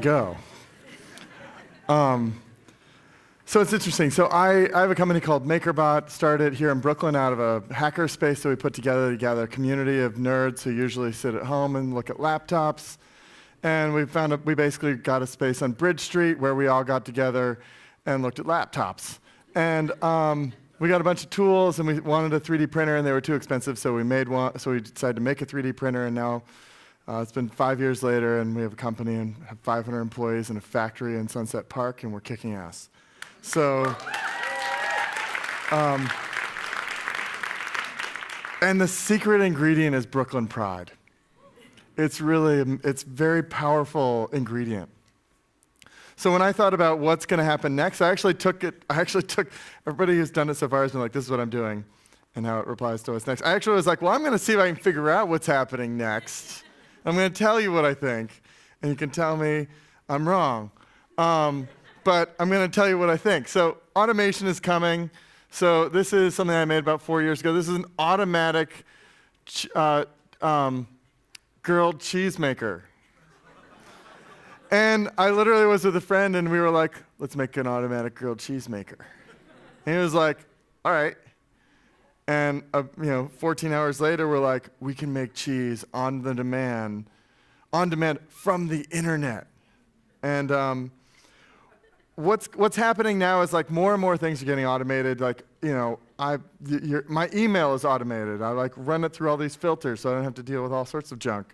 go. So it's interesting. So I have a company called MakerBot, started here in Brooklyn out of a hacker space that we put together to gather a community of nerds who usually sit at home and look at laptops. And we basically got a space on Bridge Street where we all got together and looked at laptops. And we got a bunch of tools, and we wanted a 3D printer, and they were too expensive, so we made one. So we decided to make a 3D printer, and now it's been 5 years later, and we have a company and have 500 employees and a factory in Sunset Park, and we're kicking ass. So, and the secret ingredient is Brooklyn pride. It's very powerful ingredient. So when I thought about what's going to happen next, I actually took everybody who's done it so far has been like, this is what I'm doing, and how it applies to what's next. I actually was like, well, I'm going to see if I can figure out what's happening next. I'm going to tell you what I think, and you can tell me I'm wrong. But I'm going to tell you what I think. So automation is coming. So this is something I made about 4 years ago. This is an automatic grilled cheese maker. And I literally was with a friend, and we were like, let's make an automatic grilled cheese maker. And he was like, all right. And 14 hours later, we're like, we can make cheese on demand from the internet. And what's happening now is like more and more things are getting automated. Like, my email is automated. I like run it through all these filters so I don't have to deal with all sorts of junk.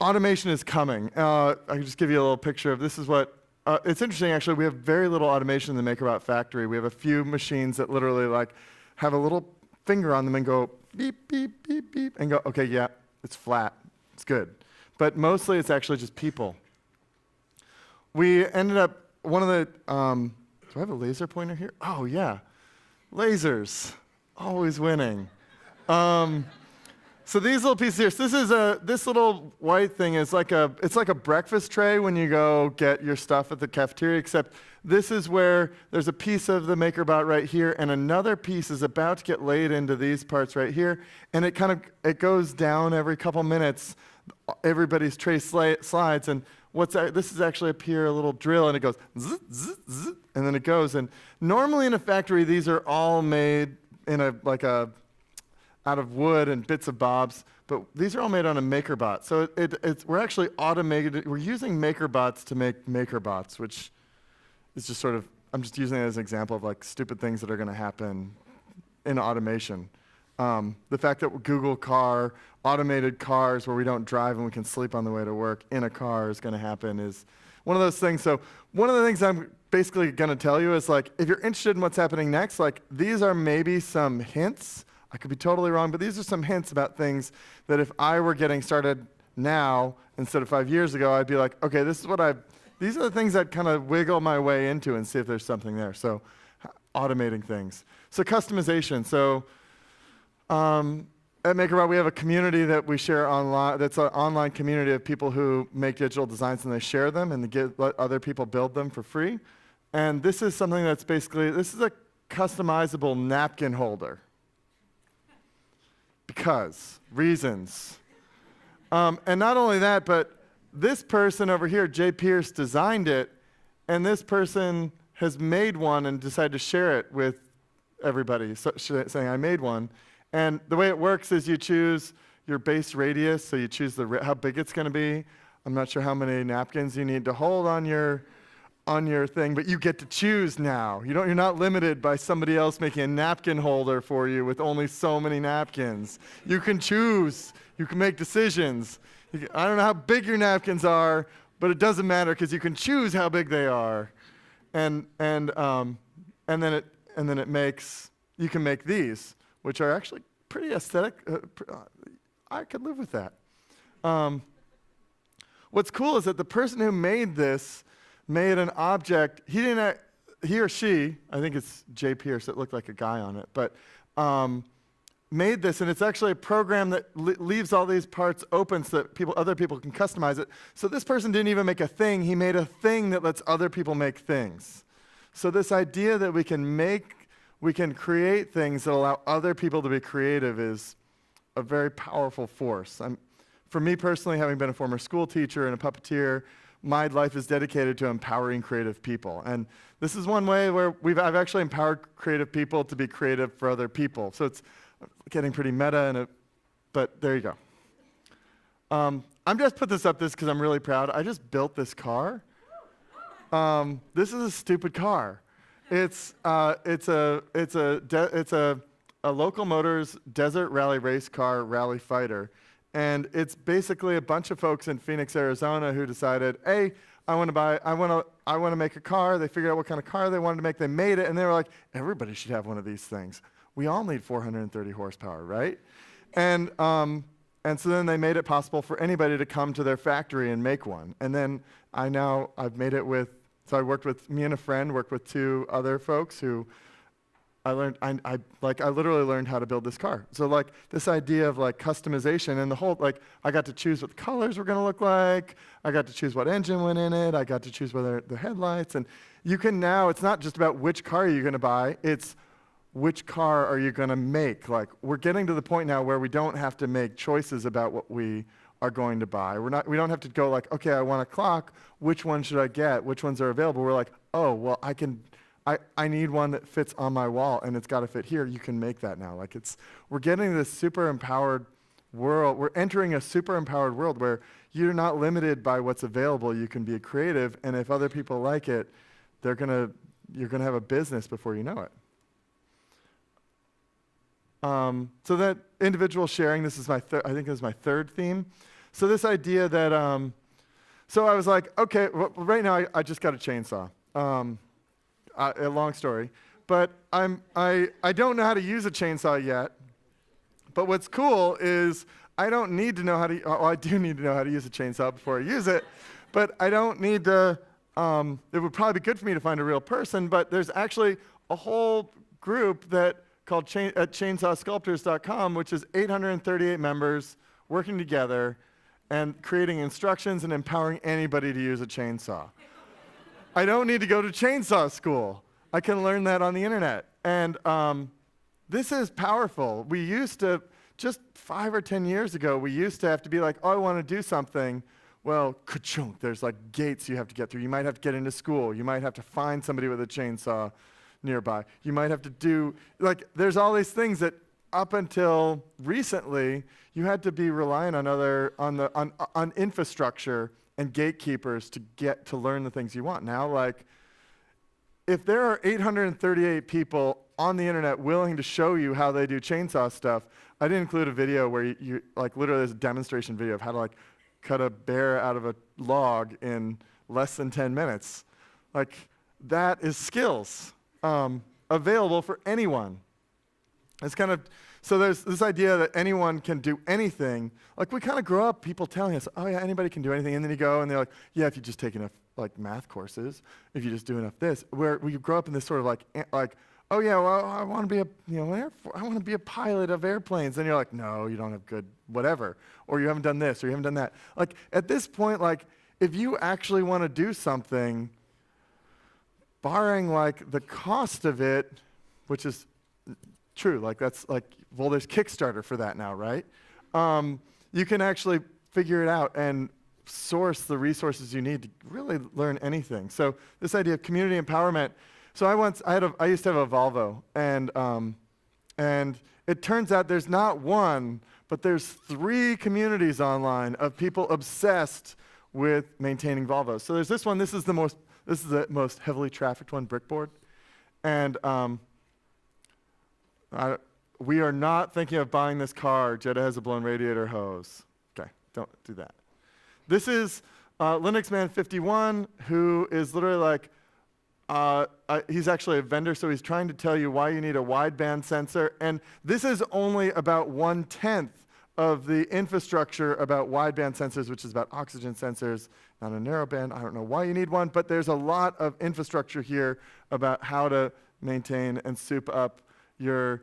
Automation is coming. I can just give you a little picture of this is what, it's interesting actually, we have very little automation in the MakerBot factory. We have a few machines that literally like have a little finger on them and go beep, beep, beep, beep, and go, okay, yeah, it's flat, it's good. But mostly it's actually just people. We ended up, one of the, do I have a laser pointer here? Oh yeah, lasers, always winning. So these little pieces here, so this little white thing is it's like a breakfast tray when you go get your stuff at the cafeteria, except this is where there's a piece of the MakerBot right here, and another piece is about to get laid into these parts right here, and it goes down every couple minutes. Everybody's tray slides, and this is actually up here, a little drill, and it goes zzz, zzz, zzz, and then it goes. And normally in a factory, these are all made in out of wood and bits of bobs, but these are all made on a MakerBot. So we're actually automated. We're using MakerBots to make MakerBots, which is just sort of, I'm just using it as an example of like stupid things that are going to happen in automation. The fact that Google Car, automated cars where we don't drive and we can sleep on the way to work in a car is going to happen is one of those things. So one of the things I'm basically going to tell you is like, if you're interested in what's happening next, like these are maybe some hints. I could be totally wrong, but these are some hints about things that if I were getting started now instead of 5 years ago, I'd be like, okay, these are the things I'd kind of wiggle my way into and see if there's something there. So automating things. So customization. So at MakerBot, we have a community that we share online. That's an online community of people who make digital designs, and they share them and let other people build them for free. And this is something that's basically, this is a customizable napkin holder. Because, reasons. And not only that, but this person over here, Jay Pierce, designed it, and this person has made one and decided to share it with everybody, saying, I made one. And the way it works is you choose your base radius, so you choose how big it's going to be. I'm not sure how many napkins you need to hold on your thing, but you get to choose now. You're not limited by somebody else making a napkin holder for you with only so many napkins. You can choose. You can make decisions. I don't know how big your napkins are, but it doesn't matter because you can choose how big they are. And then it makes, you can make these, which are actually pretty aesthetic. I could live with that. What's cool is that the person who made this made an object. He or she, I think it's Jay Pierce, it looked like a guy on it, but made this, and it's actually a program that leaves all these parts open so that other people can customize it. So this person didn't even make a thing, he made a thing that lets other people make things. So this idea that we can create things that allow other people to be creative is a very powerful force. For me personally, having been a former school teacher and a puppeteer, my life is dedicated to empowering creative people. And this is one way where I've actually empowered creative people to be creative for other people. So it's getting pretty meta, but there you go. I'm just put this up because I'm really proud. I just built this car. This is a stupid car. It's a Local Motors Desert Rally race car rally fighter. And it's basically a bunch of folks in Phoenix, Arizona who decided, hey, I want to make a car. They figured out what kind of car they wanted to make. They made it, and they were like, everybody should have one of these things. We all need 430 horsepower, right? And so then they made it possible for anybody to come to their factory and make one. And then I've made it with, so I worked with, me and a friend worked with 2 other folks who I literally learned how to build this car. So like this idea of like customization and the whole, like I got to choose what the colors were gonna look like. I got to choose what engine went in it. I got to choose whether the headlights. And you can now, it's not just about which car you're gonna buy, it's which car are you gonna make? Like we're getting to the point now where we don't have to make choices about what we are going to buy. We don't have to go like, okay, I want a clock, which one should I get? Which ones are available? We're like, oh, well, I need one that fits on my wall and it's got to fit here. You can make that now. Like we're getting this super empowered world. We're entering a super empowered world where you're not limited by what's available. You can be creative, and if other people like it, you're gonna have a business before you know it. So that individual sharing, this is I think this is my 3rd theme. So this idea that, so I was like, okay, well, right now I just got a chainsaw. A long story, but I don't know how to use a chainsaw yet. But what's cool is I don't need to know how to. I do need to know how to use a chainsaw before I use it, but I don't need to. It would probably be good for me to find a real person, but there's actually a whole group called at chainsawsculptors.com, which is 838 members working together and creating instructions and empowering anybody to use a chainsaw. I don't need to go to chainsaw school. I can learn that on the internet. And this is powerful. We used to, just 5 or 10 years ago, we used to have to be like, oh, I want to do something. Well, ka-chunk, there's like gates you have to get through. You might have to get into school. You might have to find somebody with a chainsaw nearby. You might have to do, like, there's all these things that up until recently, you had to be relying on infrastructure and gatekeepers to learn the things you want. Now, like, if there are 838 people on the internet willing to show you how they do chainsaw stuff, I did include a video where you like literally there's a demonstration video of how to like cut a bear out of a log in less than 10 minutes. Like that is skills available for anyone. It's kind of, so there's this idea that anyone can do anything. Like we kind of grow up people telling us, oh yeah, anybody can do anything. And then you go and they're like, yeah, if you just take enough like math courses, if you just do enough this, where we grow up in this sort of like, oh yeah, well I want to be I want to be a pilot of airplanes. And you're like, no, you don't have good whatever, or you haven't done this, or you haven't done that. Like at this point, like if you actually want to do something, barring like the cost of it, which is true, like that's like, well, there's Kickstarter for that now, right? You can actually figure it out and source the resources you need to really learn anything. So this idea of community empowerment. So I used to have a Volvo, and it turns out there's not one, but there's 3 communities online of people obsessed with maintaining Volvos. So there's this one. This is the most heavily trafficked one, Brickboard, and we are not thinking of buying this car. Jetta has a blown radiator hose. Okay, don't do that. This is Linux Man 51, who is literally like, he's actually a vendor, so he's trying to tell you why you need a wideband sensor. And this is only about 1/10 of the infrastructure about wideband sensors, which is about oxygen sensors, not a narrowband. I don't know why you need one, but there's a lot of infrastructure here about how to maintain and soup up your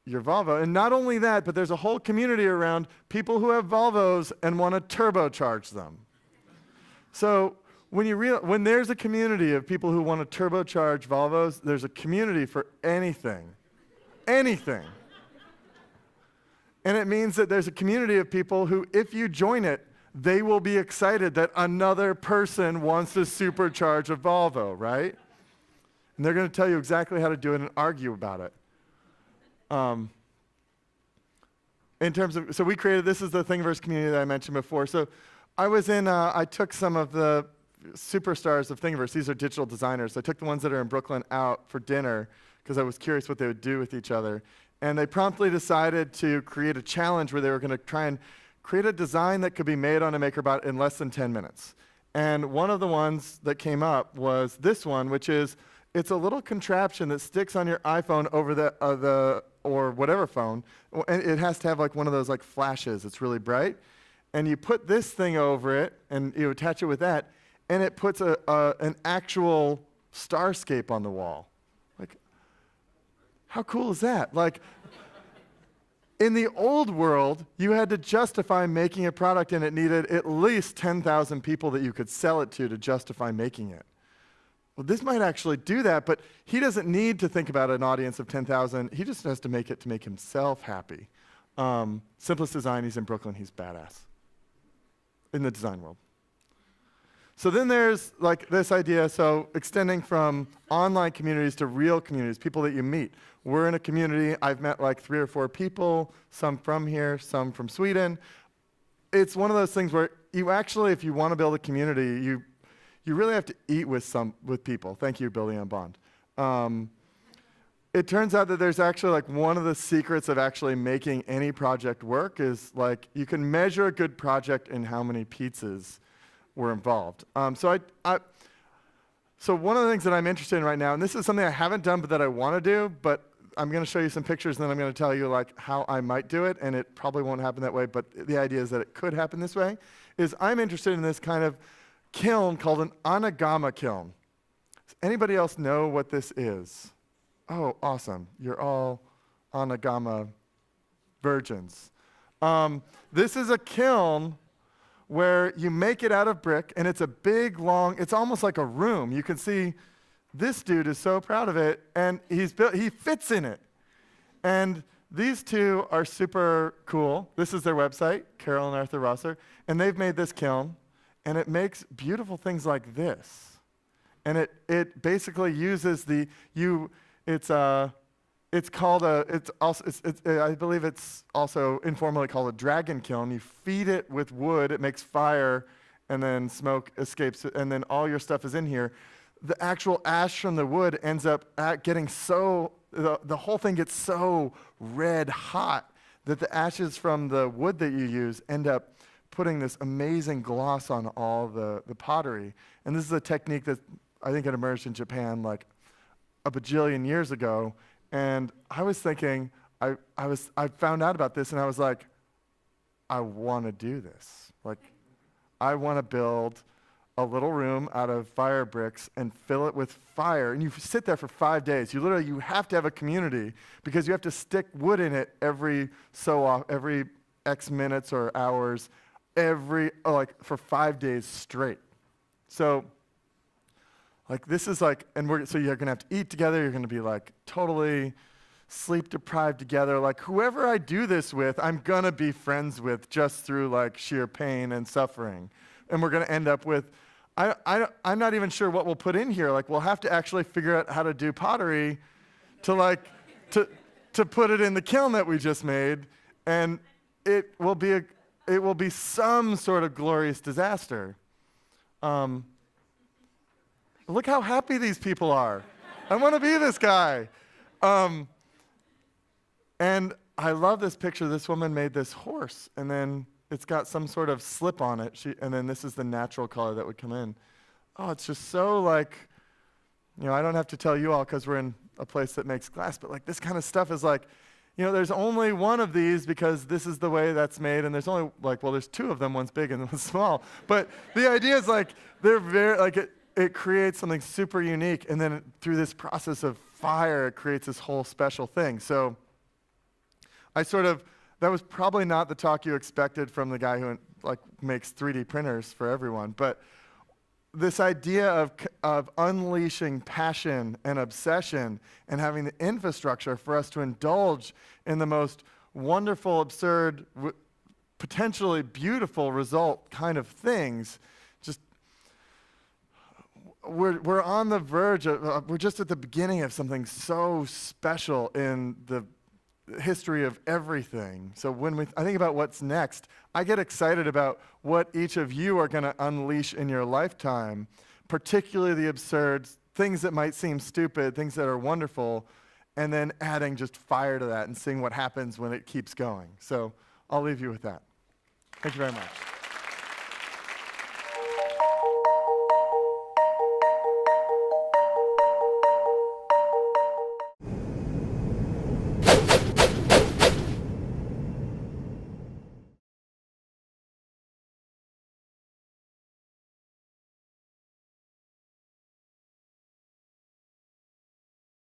Volvo. And not only that, but there's a whole community around people who have Volvos and want to turbocharge them. So when there's a community of people who want to turbocharge Volvos, there's a community for anything. Anything. And it means that there's a community of people who, if you join it, they will be excited that another person wants to supercharge a Volvo, right? And they're going to tell you exactly how to do it and argue about it. In terms of, so we created, this is the Thingiverse community that I mentioned before. So I took some of the superstars of Thingiverse. These are digital designers. I took the ones that are in Brooklyn out for dinner because I was curious what they would do with each other. And they promptly decided to create a challenge where they were going to try and create a design that could be made on a MakerBot in less than 10 minutes. And one of the ones that came up was this one, which is, it's a little contraption that sticks on your iPhone over or whatever phone, and it has to have like one of those like flashes. It's really bright. And you put this thing over it, and you attach it with that, and it puts an actual starscape on the wall. Like, how cool is that? Like, in the old world, you had to justify making a product, and it needed at least 10,000 people that you could sell it to justify making it. Well, this might actually do that, but he doesn't need to think about an audience of 10,000. He just has to make it to make himself happy. Simplest design, he's in Brooklyn, he's badass in the design world. So then there's like this idea, so extending from online communities to real communities, people that you meet. We're in a community, I've met like 3 or 4 people, some from here, some from Sweden. It's one of those things where you actually, if you want to build a community, you really have to eat with people. Thank you, Building on Bond. It turns out that there's actually like one of the secrets of actually making any project work is like you can measure a good project in how many pizzas were involved. So one of the things that I'm interested in right now, and this is something I haven't done but that I want to do, but I'm going to show you some pictures and then I'm going to tell you like how I might do it, and it probably won't happen that way, but the idea is that it could happen this way, is I'm interested in this kind of kiln called an anagama kiln. Does anybody else know what this is? Oh, awesome. You're all anagama virgins. This is a kiln where you make it out of brick, and it's a big, long, it's almost like a room. You can see this dude is so proud of it, and he fits in it. And these two are super cool. This is their website, Carol and Arthur Rosser, and they've made this kiln, and it makes beautiful things like this. And it basically uses I believe it's also informally called a dragon kiln. You feed it with wood, it makes fire, and then smoke escapes, and then all your stuff is in here. The actual ash from the wood ends up getting so, the whole thing gets so red hot that the ashes from the wood that you use end up putting this amazing gloss on all the pottery. And this is a technique that I think it emerged in Japan like a bajillion years ago. And I was thinking, I found out about this and I was like, I want to do this. Like, I want to build a little room out of fire bricks and fill it with fire. And you sit there for 5 days. You have to have a community because you have to stick wood in it every X minutes or hours, for 5 days straight. So, like, this is like, so you're gonna have to eat together, you're gonna be like totally sleep deprived together. Like, whoever I do this with, I'm gonna be friends with just through like sheer pain and suffering. And we're gonna end up with, I'm not even sure what we'll put in here. Like, we'll have to actually figure out how to do pottery to put it in the kiln that we just made. And it will be some sort of glorious disaster. Look how happy these people are. I want to be this guy. And I love this picture. This woman made this horse, and then it's got some sort of slip on it. And then this is the natural color that would come in. Oh, it's just so like, I don't have to tell you all because we're in a place that makes glass, but like this kind of stuff is like, there's only one of these because this is the way that's made, and there's only there's 2 of them, one's big and one's small. But the idea is like, they're very, like it creates something super unique, and then through this process of fire, it creates this whole special thing. So that was probably not the talk you expected from the guy who makes 3D printers for everyone, but this idea of unleashing passion and obsession and having the infrastructure for us to indulge in the most wonderful, absurd potentially beautiful result kind of things. Just we're on the verge of, we're just at the beginning of something so special in the history of everything. So when I think about what's next, I get excited about what each of you are going to unleash in your lifetime, particularly the absurd things that might seem stupid, things that are wonderful, and then adding just fire to that and seeing what happens when it keeps going. So I'll leave you with that. Thank you very much.